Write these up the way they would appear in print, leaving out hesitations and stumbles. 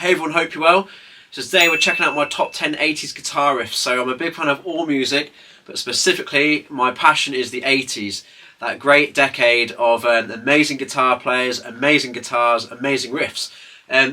Hey everyone, hope you're well. So today we're checking out my top 10 80s guitar riffs. So I'm a big fan of all music, but specifically my passion is the 80s. That great decade of amazing guitar players, amazing guitars, amazing riffs.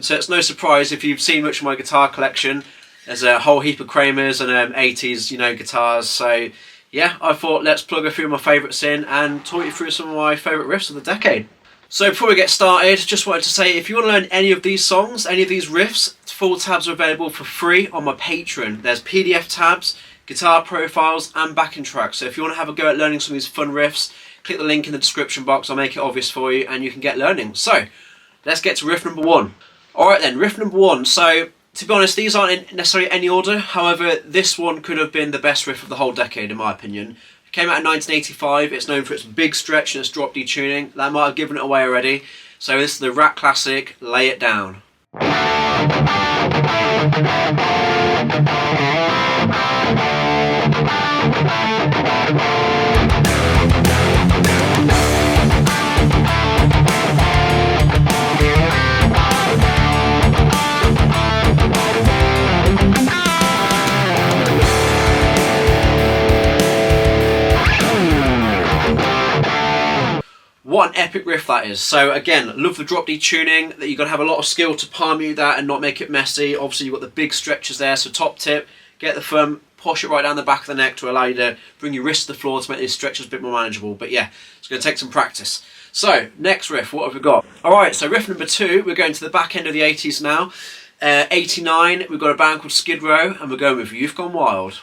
So it's no surprise if you've seen much of my guitar collection. There's a whole heap of Kramers and 80s, guitars. So yeah, I thought let's plug a few of my favourites in and talk you through some of my favourite riffs of the decade. So before we get started, just wanted to say if you want to learn any of these songs, any of these riffs, full tabs are available for free on my Patreon. There's PDF tabs, guitar profiles and backing tracks. So if you want to have a go at learning some of these fun riffs, click the link in the description box, I'll make it obvious for you and you can get learning. So let's get to riff number one. Alright then, riff number one. So to be honest, these aren't in necessarily any order, however this one could have been the best riff of the whole decade in my opinion. It came out in 1985, it's known for its big stretch and its drop D tuning. That might have given it away already. So this is the Rat classic, Lay It Down. What an epic riff that is. So again, love the drop D tuning, that you've got to have a lot of skill to palm mute that and not make it messy. Obviously you've got the big stretches there, so top tip, get the thumb, push it right down the back of the neck to allow you to bring your wrist to the floor to make these stretches a bit more manageable. But yeah, it's going to take some practice. So, next riff, what have we got? Alright, so riff number two, we're going to the back end of the 80s now. 89, we've got a band called Skid Row, and we're going with Youth Gone Wild.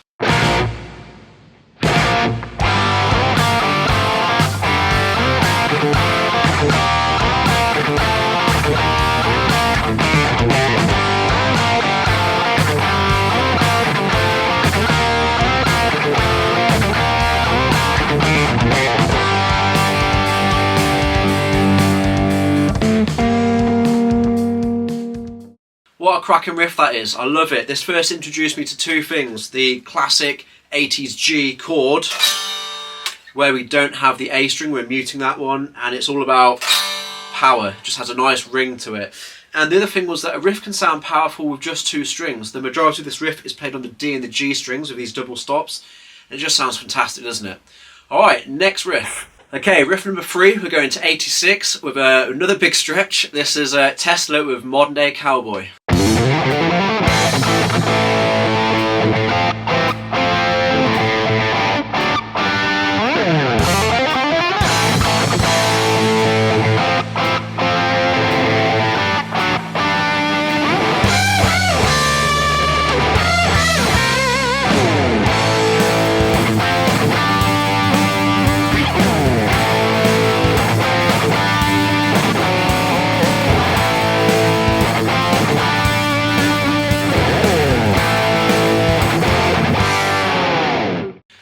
What a cracking riff that is, I love it. This first introduced me to two things. The classic 80s G chord, where we don't have the A string, we're muting that one, and it's all about power, just has a nice ring to it. And the other thing was that a riff can sound powerful with just two strings. The majority of this riff is played on the D and the G strings with these double stops, and it just sounds fantastic, doesn't it? Alright, next riff. Okay, riff number three, we're going to 86 with another big stretch. This is Tesla with Modern Day Cowboy.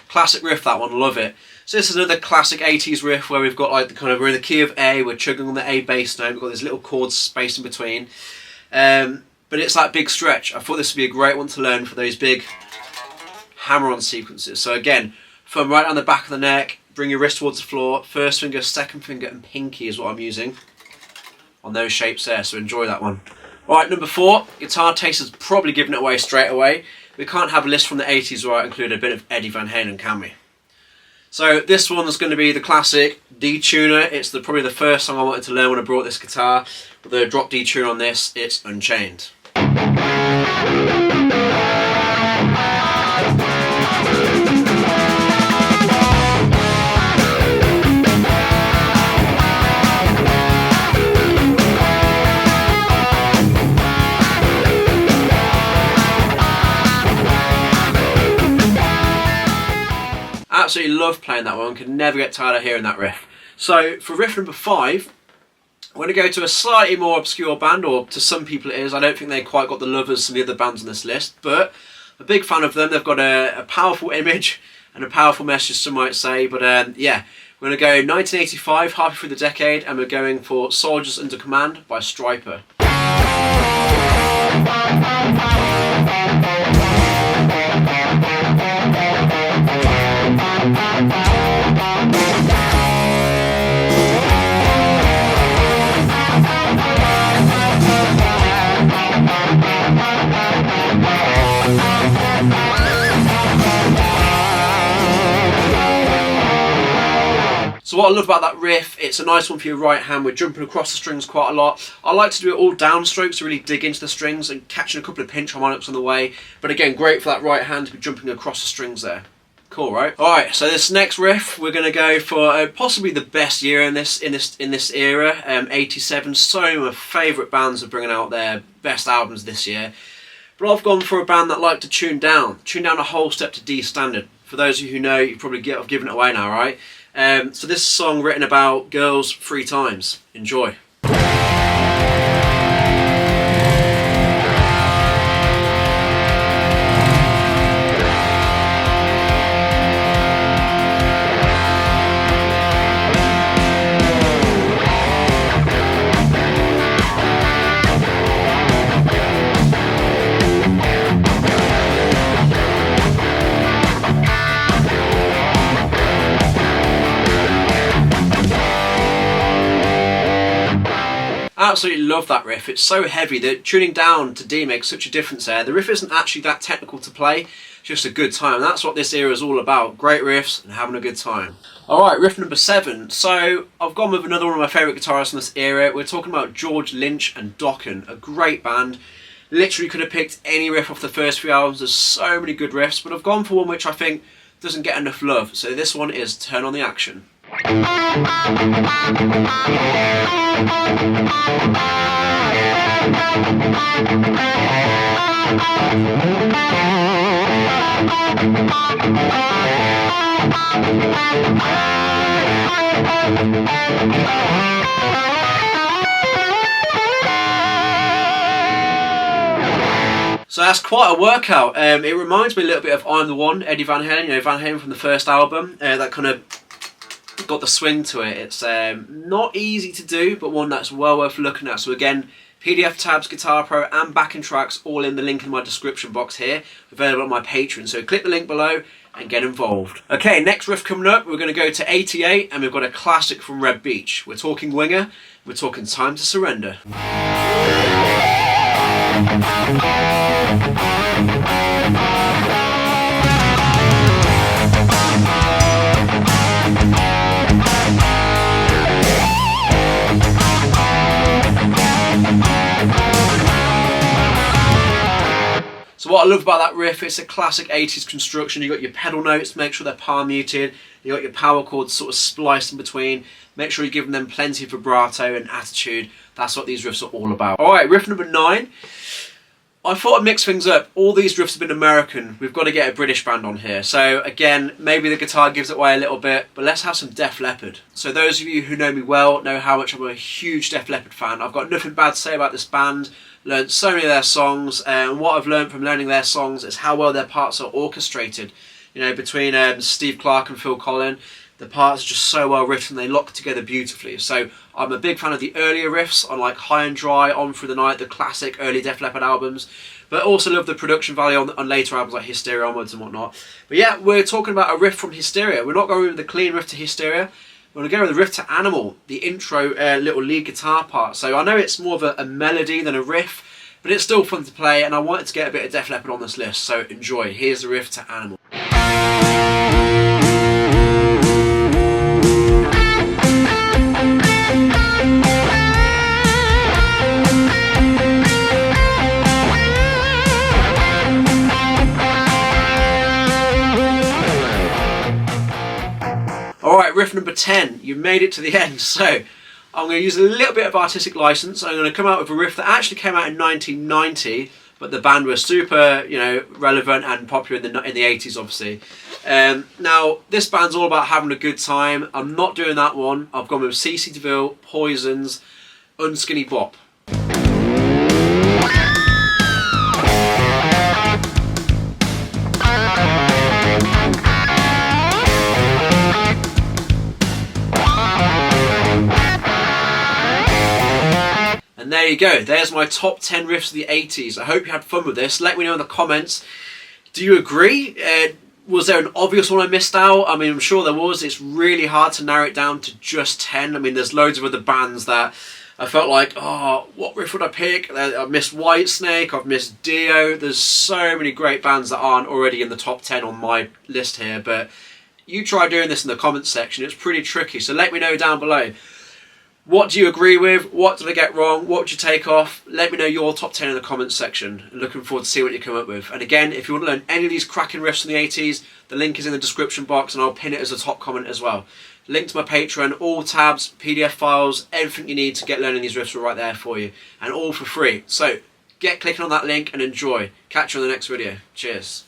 Classic riff, that one, love it. So this is another classic 80s riff where we've got like we're in the key of A, we're chugging on the A bass note, we've got these little chords spaced in between. But it's that big stretch. I thought this would be a great one to learn for those big hammer-on sequences. So again, thumb right on the back of the neck, bring your wrist towards the floor, first finger, second finger and pinky is what I'm using on those shapes there, so enjoy that one. Alright, number four, Guitar Taste has probably given it away straight away. We can't have a list from the 80s where I include a bit of Eddie Van Halen, can we? So this one's going to be the classic D tuner. It's probably the first song I wanted to learn when I brought this guitar. With the drop D tuner on this, it's Unchained. Absolutely love playing that one, could never get tired of hearing that riff. So for riff number five, I'm going to go to a slightly more obscure band, or to some people it is. I don't think they quite got the love as some of the other bands on this list, but I'm a big fan of them. They've got a powerful image and a powerful message, some might say, but yeah, we're going to go 1985, halfway through the decade, and we're going for Soldiers Under Command by Stryper. So what I love about that riff, it's a nice one for your right hand. We're jumping across the strings quite a lot. I like to do it all downstrokes to really dig into the strings and catching a couple of pinch harmonics on the way. But again, great for that right hand to be jumping across the strings there. Cool, right? All right. So this next riff, we're going to go for possibly the best year in this era, 87. So many of my favourite bands are bringing out their best albums this year. But I've gone for a band that like to tune down a whole step to D standard. For those of you who know, you probably I've given it away now, right? So this is a song written about girls 3 times. Enjoy. Absolutely love that riff. It's so heavy that tuning down to D makes such a difference there. The riff isn't actually that technical to play, it's just a good time. That's what this era is all about. Great riffs and having a good time. Alright, riff number 7. So I've gone with another one of my favourite guitarists from this era. We're talking about George Lynch and Dokken, a great band. Literally could have picked any riff off the first 3 albums. There's so many good riffs, but I've gone for one which I think doesn't get enough love. So this one is Turn on the Action. So that's quite a workout. It reminds me a little bit of I'm the One, Eddie Van Halen, you know, Van Halen from the first album. That kind of got the swing to it. It's not easy to do, but one that's well worth looking at. So again, PDF tabs, Guitar Pro and backing tracks all in the link in my description box here, available on my Patreon. So click the link below and get involved. Okay, next riff coming up, we're going to go to 88 and we've got a classic from Red Beach. We're talking Winger, we're talking Time to Surrender. So what I love about that riff, it's a classic 80s construction. You've got your pedal notes, make sure they're palm muted. You've got your power chords sort of spliced in between. Make sure you're giving them plenty of vibrato and attitude. That's what these riffs are all about. Alright, riff number 9. I thought I'd mix things up. All these riffs have been American. We've got to get a British band on here. So again, maybe the guitar gives it away a little bit, but let's have some Def Leppard. So those of you who know me well know how much I'm a huge Def Leppard fan. I've got nothing bad to say about this band. Learned so many of their songs, and what I've learned from learning their songs is how well their parts are orchestrated. You know, between Steve Clark and Phil Collin, the parts are just so well written, they lock together beautifully. So I'm a big fan of the earlier riffs on like High and Dry, On Through the Night, the classic early Def Leppard albums, but also love the production value on later albums like Hysteria onwards and whatnot. But yeah, we're talking about a riff from Hysteria. We're not going with the clean riff to Hysteria. We're going to go with the riff to Animal, the intro little lead guitar part. So I know it's more of a melody than a riff, but it's still fun to play, and I wanted to get a bit of Def Leppard on this list, so enjoy. Here's the riff to Animal. Alright, riff number 10. You made it to the end, so I'm going to use a little bit of artistic license. I'm going to come out with a riff that actually came out in 1990, but the band was super, you know, relevant and popular in the 80s, obviously. Now, this band's all about having a good time. I'm not doing that one. I've gone with CC DeVille, Poisons, Unskinny Bop. And there you go, there's my top 10 riffs of the 80s. I hope you had fun with this. Let me know in the comments. Do you agree? Was there an obvious one I missed out? I mean, I'm sure there was. It's really hard to narrow it down to just 10. I mean, there's loads of other bands that I felt like, oh, what riff would I pick? I've missed Whitesnake, I've missed Dio. There's so many great bands that aren't already in the top 10 on my list here, but You try doing this in the comments section. It's pretty tricky, so let me know down below. What do you agree with? What did I get wrong? What would you take off? Let me know your top 10 in the comments section. Looking forward to see what you come up with. And again, if you want to learn any of these cracking riffs from the 80s, the link is in the description box and I'll pin it as a top comment as well. Link to my Patreon, all tabs, PDF files, everything you need to get learning these riffs are right there for you. And all for free. So get clicking on that link and enjoy. Catch you on the next video. Cheers.